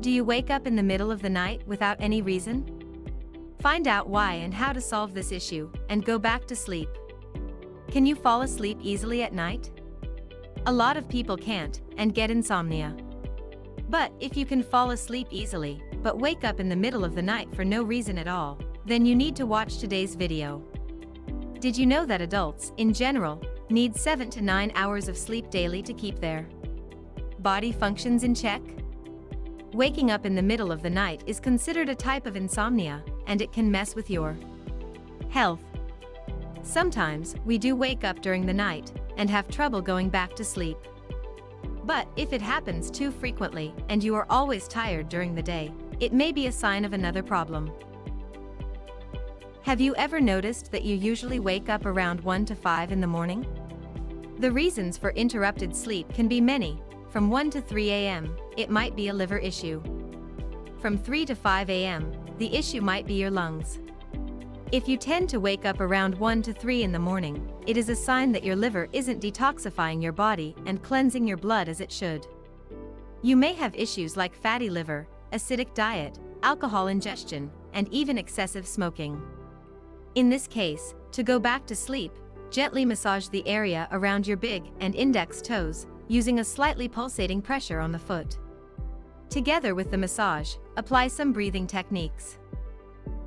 Do you wake up in the middle of the night without any reason? Find out why and how to solve this issue, and go back to sleep. Can you fall asleep easily at night? A lot of people can't, and get insomnia. But if you can fall asleep easily, but wake up in the middle of the night for no reason at all, then you need to watch today's video. Did you know that adults, in general, need 7 to 9 hours of sleep daily to keep their body functions in check? Waking up in the middle of the night is considered a type of insomnia, and it can mess with your health. Sometimes, we do wake up during the night, and have trouble going back to sleep. But if it happens too frequently, and you are always tired during the day, it may be a sign of another problem. Have you ever noticed that you usually wake up around 1 to 5 in the morning? The reasons for interrupted sleep can be many. From 1 to 3 a.m., it might be a liver issue. From 3 to 5 a.m., the issue might be your lungs. If you tend to wake up around 1 to 3 in the morning, it is a sign that your liver isn't detoxifying your body and cleansing your blood as it should. You may have issues like fatty liver, acidic diet, alcohol ingestion, and even excessive smoking. In this case, to go back to sleep, gently massage the area around your big and index toes, using a slightly pulsating pressure on the foot. Together with the massage, apply some breathing techniques.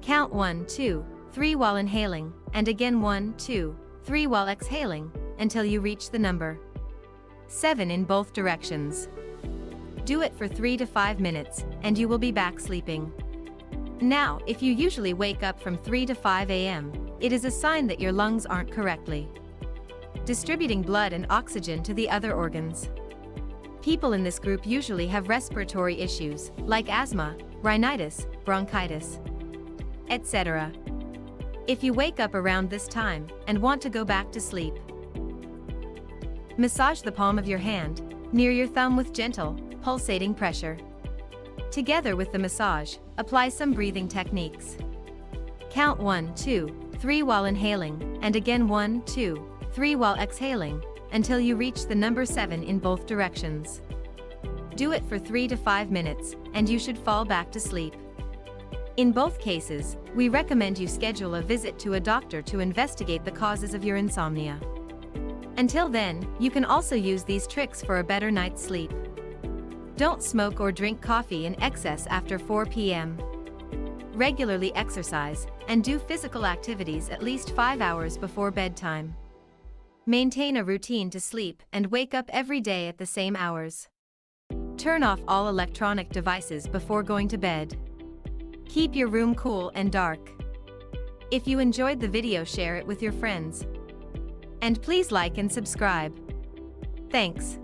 Count 1, 2, 3 while inhaling, and again 1, 2, 3 while exhaling, until you reach the number 7 in both directions. Do it for 3 to 5 minutes, and you will be back sleeping. Now, if you usually wake up from 3 to 5 a.m., it is a sign that your lungs aren't correctly distributing blood and oxygen to the other organs. People in this group usually have respiratory issues, like asthma, rhinitis, bronchitis, etc. If you wake up around this time, and want to go back to sleep, massage the palm of your hand, near your thumb with gentle, pulsating pressure. Together with the massage, apply some breathing techniques. Count 1, 2, 3 while inhaling, and again 1, 2, 3 while exhaling, until you reach the number 7 in both directions. Do it for 3 to 5 minutes, and you should fall back to sleep. In both cases, we recommend you schedule a visit to a doctor to investigate the causes of your insomnia. Until then, you can also use these tricks for a better night's sleep. Don't smoke or drink coffee in excess after 4 p.m. Regularly exercise, and do physical activities at least 5 hours before bedtime. Maintain a routine to sleep and wake up every day at the same hours. Turn off all electronic devices before going to bed. Keep your room cool and dark. If you enjoyed the video, share it with your friends. And please like and subscribe. Thanks.